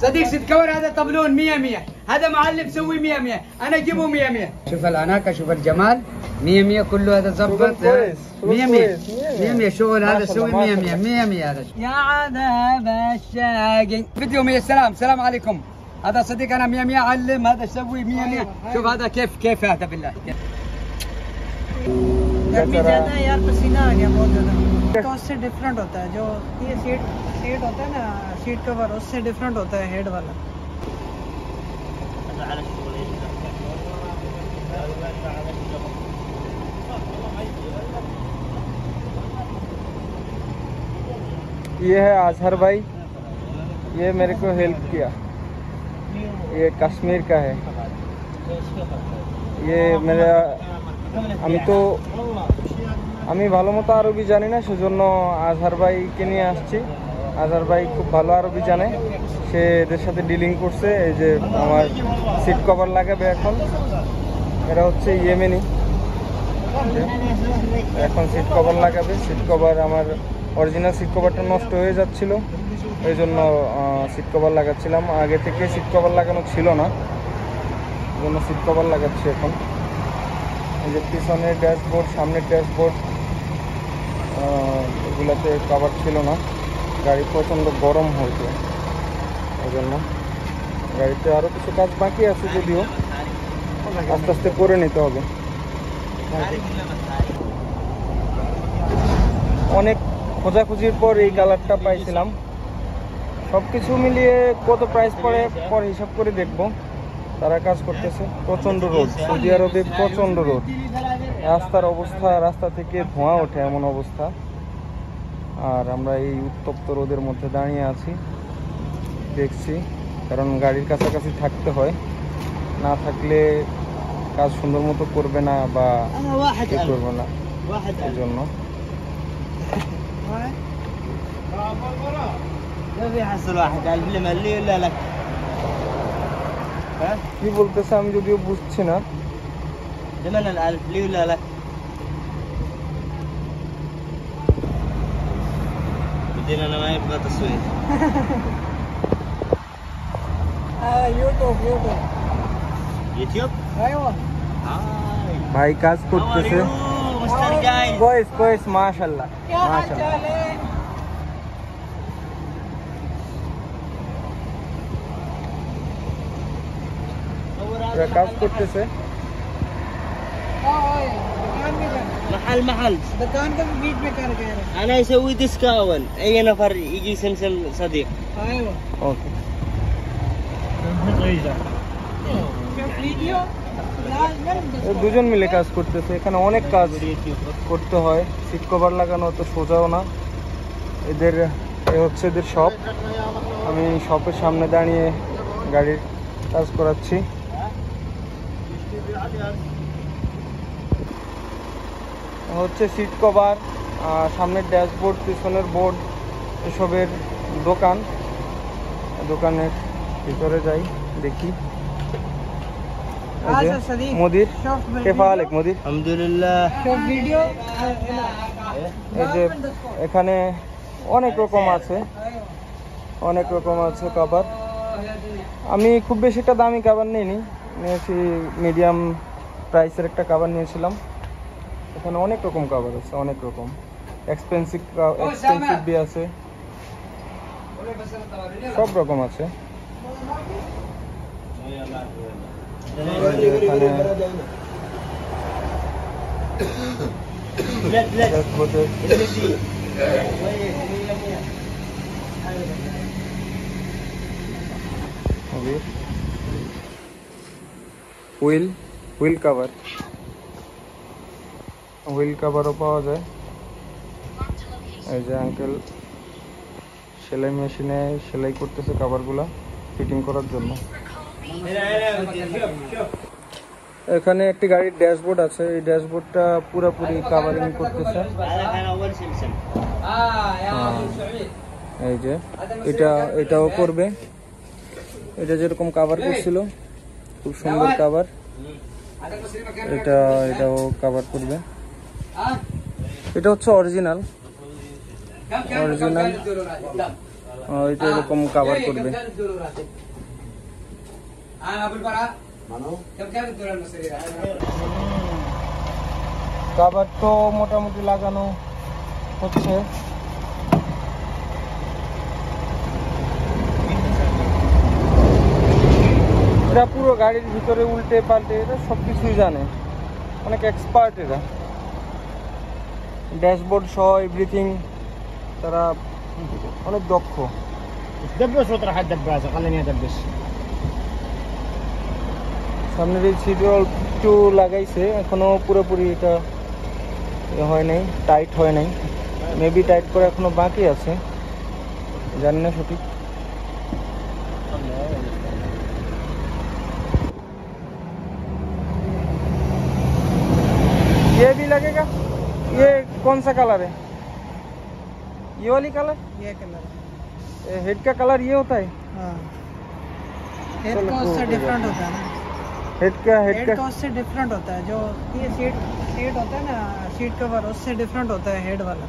صديق سيد كور هذا طبلون 100 100 هذا معلم سوي 100 100 انا اجيبه 100 100 شوف الاناقه شوف الجمال 100 100 كله هذا ظبط 100 100 100 شغل هذا سوي 100 100 100 100 هذا يا عذاب الشاقي فيديو 100 سلام عليكم هذا صديق انا 100 100 علم هذا سوي 100 100 شوف هذا كيف هذا بالله गर्मी ज्यादा है यार पसीना आ गया बहुत ज्यादा तो उससे डिफरेंट होता है जो ये सीट होता है ना सीट कवर उससे डिफरेंट होता है हेड वाला ये है आजहर भाई ये मेरे को हेल्प किया ये कश्मीर का है ये मेरा আমি ভালো মতো আরবি জানি না সেজন্য আজহার ভাইকে নিয়ে আসছি আজহার ভাই খুব ভালো আরবি জানে সে এদের সাথে ডিলিং করছে এই যে আমার সিট কভার লাগাবে এখন এরা হচ্ছে ইয়েমেনি এখন সিট কভার লাগাবে সিট কভার আমার অরিজিনাল সিট কভারটা নষ্ট হয়ে যাচ্ছিল এই জন্য সিট কভার লাগাচ্ছিলাম আগে থেকে সিট কভার লাগানো ছিল না এই জন্য সিট কভার লাগাচ্ছি এখন এই যে পিছনের ড্যাশবোর্ড সামনের ড্যাশবোর্ড এগুলোতে কভার ছিল না গাড়ি প্রচণ্ড গরম হয়েছে এই জন্য গাড়িতে আরও কিছু কাজ বাকি আছে যদিও আস্তে আস্তে করে নিতে হবে অনেক খোঁজাখুঁজির পর এই কালারটা পাইছিলাম সব কিছু মিলিয়ে কত প্রাইস পড়ে পর হিসাব করে দেখবো তারা কাজ করতেছে প্রচণ্ড রোদ সৌদি আরবে প্রচণ্ড রোদ রাস্তার অবস্থা রাস্তা থেকে ধোঁয়া ওঠে এমন অবস্থা আর আমরা এই উত্তপ্ত রোদের মধ্যে দাঁড়িয়ে আছি দেখছি কারণ গাড়ির কাছাকাছি থাকতে হয় না থাকলে কাজ সুন্দর মতো করবে না বা করবে না এই জন্য কি বলতেছে আমি যদিও বুঝছি না لمن الألف لي ولا لك؟ بدينا أنا ما يبغى تصوير. يوتيوب؟ ايوه ভাই কাজ করতেছে কোয়েস মাশাআল্লাহ কাজ করতেছে محل दुकान का बीच में कर गया انا يسوي ديسكاون اي نفر يجي سمسم صديق ايوه ওকে वीडियो দুজন মিলে কাজ করতেছে এখানে অনেক কাজ করতে হয় সিট কভার লাগানো তো সোজাও না এদের হচ্ছে এদের শপ আমি শপের সামনে দাঁড়িয়ে গাড়ির কাজ করাচ্ছি হচ্ছে সিট কভার সামনের ড্যাশবোর্ড পিছনের বোর্ড এসবের দোকানের ভিতরে যাই দেখি মুদির কেফা আলেক মুদির আলহামদুলিল্লাহ वीडियो এই যে এখানে অনেক রকম আছে কভার আমি খুব বেশি একটা দামি কভার নিয়েছি মিডিয়াম প্রাইসের একটা কভার নিয়েছিলাম এখানে অনেক রকম কভার আছে অনেক রকম এক্সপেন্সিভ বি আছে সব রকম আছে হুইল কাভারও পাওয়া যায় এই যে আঙ্কেল সেলাই মেশিনে সেলাই করতেছে কাভারগুলা ফিটিং করার জন্য এখানে একটি গাড়ির ড্যাশবোর্ড আছে এই ড্যাশবোর্ডটা পুরোপুরি কাভারিং করতেছে এই যে এটাও করবে এটা যেরকম কাভার করছিল খুব সুন্দর কাভার এটাও কাভার করবে এটা হচ্ছে অরিজিনাল এটা এরকম কভার করবে। কভার তো মোটামুটি লাগানো হচ্ছে। এরা পুরো গাড়ির ভিতরে উল্টে পাল্টে এরা সবকিছুই জানে, অনেক এক্সপার্ট এরা। ড্যাশবোর্ড সহ এভরিথিং তারা অনেক দক্ষ। সামনের এই সিটও একটু লাগাইছে, এখনো পুরোপুরি এটা হয় নাই, টাইট হয় নাই, মেবি টাইট করে এখনো বাকি আছে, জানি না সঠিক। ये भी लगेगा? ये कौन सा कलर है? ये वाली कलर? ये कलर हेड का कलर ये होता है? हाँ, हेड का उससे डिफरेंट होता है ना। हेड हेड का उससे डिफरेंट होता है, जो ये सीट होता है ना, सीट कवर उससे डिफरेंट होता है हेड वाला।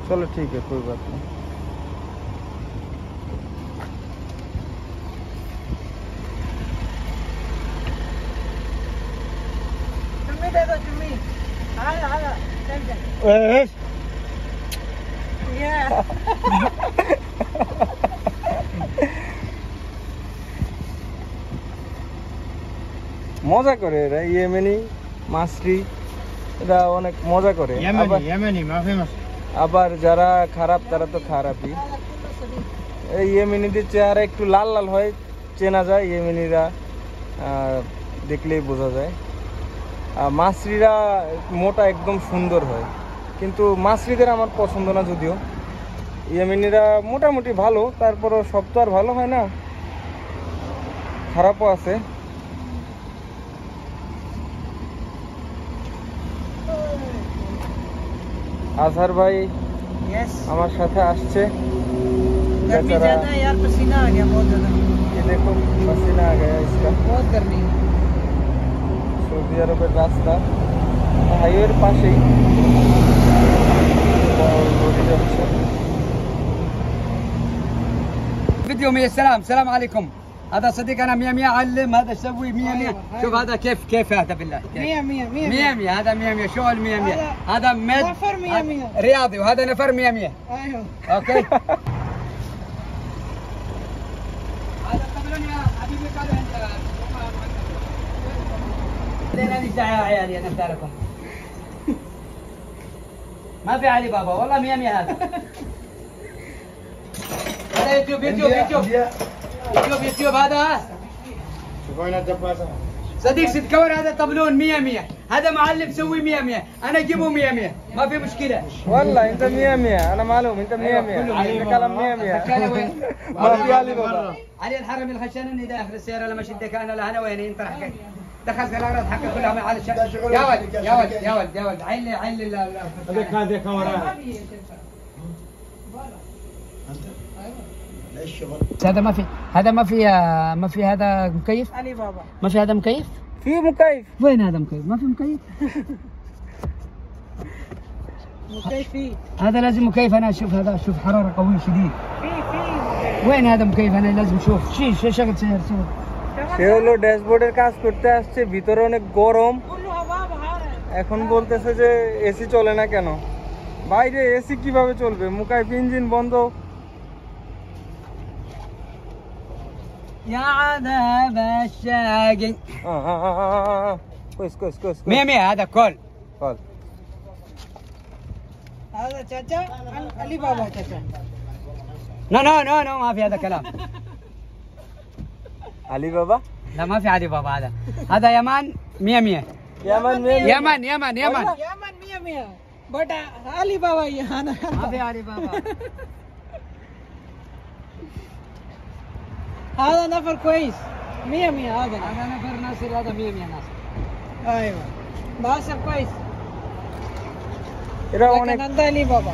चलो ठीक है, कोई बात नहीं। चुम्मी दे दो, चुम्मी। आया चल चल। ये মজা করে এরা, ইয়েমেনি মাসরি এরা অনেক মজা করে। আবার যারা খারাপ তারা তো খারাপই। এই ইয়েমেনিদের চেহারা একটু লাল লাল হয়, চেনা যায়, ইয়েমেনিরা দেখলেই বোঝা যায়। আর মাসরিরা মোটা একদম সুন্দর হয়, কিন্তু মাসরিদের আমার পছন্দ না যদিও। ইয়েমেনিরা মোটামুটি ভালো, তারপরও সব তো আর ভালো হয় না, খারাপও আছে। আজহার ভাই यस, আমার সাথে আসছে। गर्मी बेचारा- ज्यादा है यार, पसीना आ गया बहुत ज्यादा, ये देखो पसीना आ गया इसका। बहुत गर्मी है। সৌদি আরবের রাস্তা হাইওয়ের পাশেই রোডে যাচ্ছে। فيديو مية. السلام عليكم. هذا صديق انا 100 علم، هذا يسوي 100. شوف هذا كيف هذا بالله كيف. 100 هذا 100 شغل 100. هذا مد نفر 100. رياضي، وهذا نفر 100. ايوه اوكي. هذا قبلنا يا حبيبي قبل انت. لنا دعاء يا عيالي انا اختاركم. ما في علي بابا والله 100 هذا. هذا يوتيوب هذا. صديق ست كور هذا طبلون 100. هذا معلم سوي 100. انا اجيبه 100 ما في مشكله. والله انت 100 انا معلوم انت 100 انت كلام 100 ما في علي بابا. علي الحرم الخشن اني داخل السياره لما شدك انا لهنا وين ينطرح حقك. دخلت الاغراض حقك كلها على الشقه. يا ولد عيل هذا كاميرا. هذا ما في هذا مكيف. علي بابا ما في هذا مكيف. في مكيف؟ وين هذا مكيف؟ ما في مكيف. مكيفي هذا لازم مكيف. انا اشوف هذا، اشوف حراره قويه شديد. في وين هذا مكيف؟ انا لازم اشوف شغل سيارة. সে হলো ড্যাশবোর্ডের কাজ করতে আসছে, ভিতরে অনেক গরম। كله هواء بحار है। এখন বলতেছে যে এসি চলে না কেন, বাইরে এসি কিভাবে চলবে, মুকাইফ ইঞ্জিন বন্ধ। يا عذاب الشاقي. كويس 100 هذا كل. قال هذا चाचा علي بابا चाचा। نو ما في هذا كلام. علي بابا؟ لا ما في علي بابا. هذا يمان 100. يمن يمن يمن 100 बट علي بابا यहाँ ना। ما في علي بابا. هذا نفر كويس 100 هذا نفر ناصر. هذا 100 ناصر. ايوه بس كويس। এরা অনেক لكن علي بابا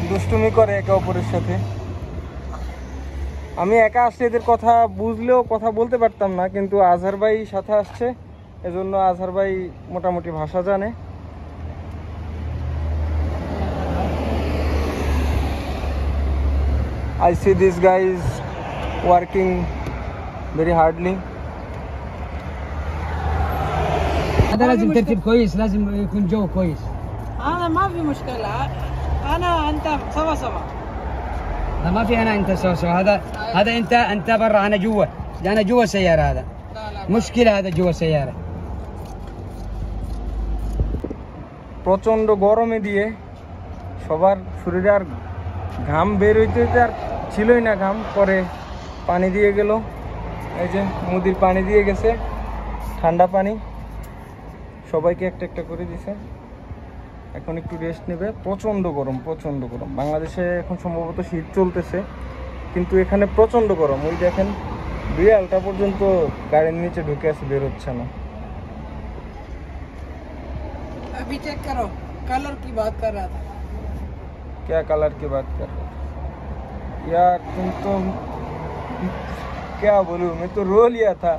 দুষ্টুমি করে একে অপরের সাথে। আমি একা আসলে এদের কথা বুঝলেও কথা বলতে পারতাম না, কিন্তু আজহার ভাই সাথে আসছে এজন্য আজহার ভাই মোটামুটি ভাষা জানে। I see this guy is working very hardly. هذا لازم ترتيب كويس، لازم يكون جو كويس. أنا ما في مشكلة، أنا أنت سوا سوا. لا ما في أنا أنت سوا سوا، هذا أنت برا أنا جوا، أنا جوا سيارة هذا. مشكلة هذا جوا سيارة. প্রচন্ড গরমে দিয়ে সবার শরীরে আর ঘাম বের হইতে আর ছিলই না ঘাম, পরে পানি দিয়ে গেল, এই যে মুদির পানি দিয়ে গেছে, ঠান্ডা পানি সবাইকে একটা একটা করে দিছে। এখন একটু রেস্ট নেবে। প্রচন্ড গরম, প্রচন্ড গরম। বাংলাদেশে এখন সম্ভবত শীত চলতেছে, কিন্তু এখানে প্রচন্ড গরম। ওই দেখেন বিড়ালটা পর্যন্ত গাড়ির নিচে ঢুকে আছে, বের হচ্ছে না। अभी चेक करो, कलर की बात कर रहा था। क्या कलर की बात कर रहे थे यार? तुम तो क्या बोलूं, मैं तो रो लिया था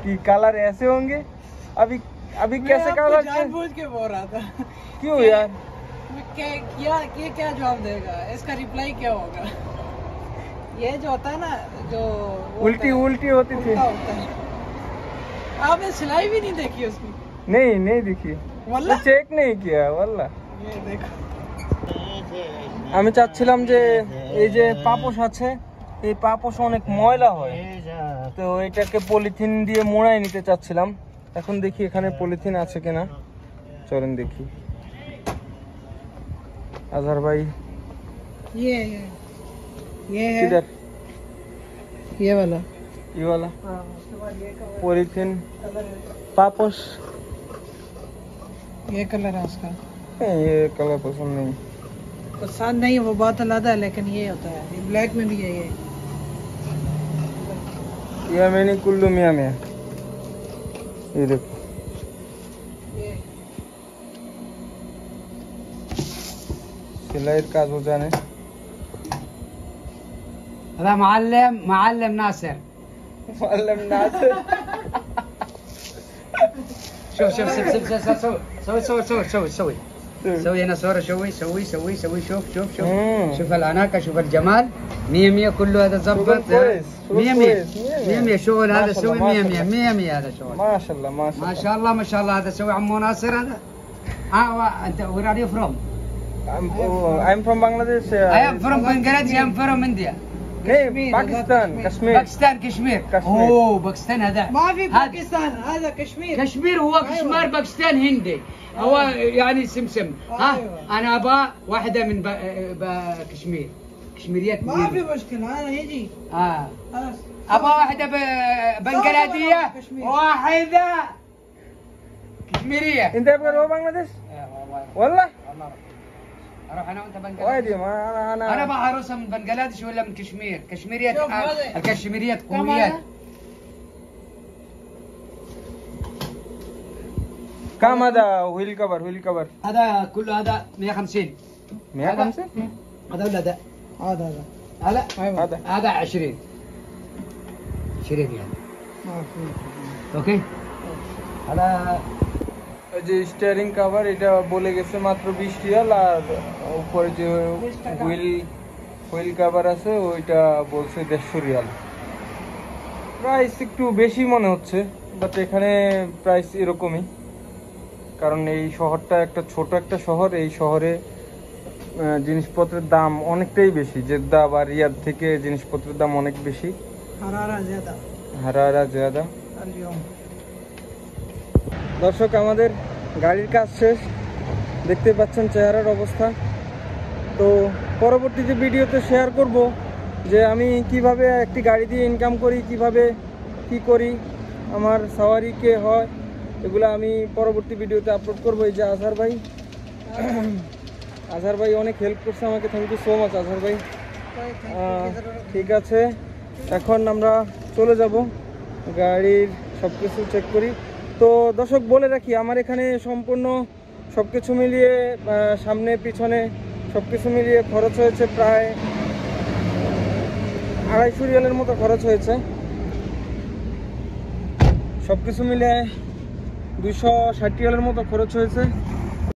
कि कलर ऐसे होंगे। अभी कैसे कलर जानबूझ के बोल रहा था। क्यों यार? क्या जवाब देगा, इसका रिप्लाई क्या होगा? ये जो होता है ना, जो उल्टी उल्टी होती थी। होता है। आपने सिलाई भी नहीं देखी उसकी? नहीं दिखी, वल्ला চেক নেই কিয়া ওয়াল্লা। ये देखो, আমি চাচ্ছিলাম যে এই যে পাপোশ আছে, এই পাপোশ অনেক ময়লা হয়, তো এটাকে পলিথিন দিয়ে মোড়াই নিতে চাচ্ছিলাম। এখন দেখি এখানে পলিথিন আছে কিনা, চলেন দেখি। আজহার ভাই ये है किधर? ये वाला। ये वाला हाँ, उसके बाद ये कलर, पॉलीथिन पापोश। ये कलर है उसका। नहीं, ये कलर पसंद नहीं। पसंद नहीं, वो बात अलग है, लेकिन ये होता है, ये ब्लैक में भी है ये। ये मैंने कुल्लू मियाँ में, ये देखो ये सिलाई काज हो जाने। هذا معلم ناصر. معلم ناصر। شوف سوي هنا صورة، سوي شوف شوف الأناقة، شوف الجمال. 100 كله هذا ظبط. 100 شغل هذا سوي 100 هذا شغل. ما شاء الله ما شاء الله هذا سوي عمو ناصر هذا. أنت where are you from? I'm from Bangladesh. I am from Bangladesh. I am from India. नहीं, पाकिस्तान, कश्मीर। كشمير. اوه باكستان هذا ما في पाकिस्तान, هذا कश्मीर। كشمير هو كشمير، باكستان هندي. هو يعني سمسم. ها انا ابغى واحده من كشمير، كشميريات. ما في مشكلة، أنا يجي. خلاص. ابغى واحده بنغلاديه، واحده كشميريه. انت ابغى تروح بنغلاديش؟ والله اروح انا وانت بنغلاديش. وادي ما انا ابغى عروسه من بنغلاديش ولا من كشمير. كشميريات، شوف هذا. الكشميريات كم قويات. كم هذا ويل كفر؟ هذا كله هذا 150. 150 هذا ولا ده؟ هذا هذا 20 يعني. ما في. اوكي هذا যে স্টিয়ারিং কভার এটা বলে গেছে মাত্র 20 রিয়াল, আর উপরে যে হুইল কভার আছে ওইটা বলছে 150 রিয়াল। প্রাইস একটু বেশি মনে হচ্ছে, বাট এখানে প্রাইস এরকমই, কারণ এই শহরটা একটা ছোট একটা শহর। এই শহরে জিনিসপত্রের দাম অনেকটাই বেশি। জেদ্দা বা রিয়াদ থেকে জিনিসপত্রের দাম অনেক বেশি। হারারা জ্যাদা। দর্শক, আমাদের গাড়ির কাজ শেষ, দেখতে পাচ্ছেন চেহারার অবস্থা। তো পরবর্তীতে ভিডিওতে শেয়ার করব যে আমি কিভাবে একটি গাড়ি দিয়ে ইনকাম করি, কিভাবে কি করি, আমার সাওয়ারি কে হয়, এগুলো আমি পরবর্তী ভিডিওতে আপলোড করবো। এই যে আজহার ভাই অনেক হেল্প করছে আমাকে, থ্যাংক ইউ সো মাচ আজহার ভাই। ঠিক আছে, এখন আমরা চলে যাব, গাড়ির সব কিছু চেক করি। তো দর্শক বলে রাখি, আমার এখানে সম্পূর্ণ সব কিছু মিলিয়ে সামনে পিছনে সব কিছু মিলিয়ে খরচ হয়েছে প্রায় 250 রিয়ালের মতো খরচ হয়েছে। সব কিছু মিলিয়ে 260 রিয়ালের মতো খরচ হয়েছে।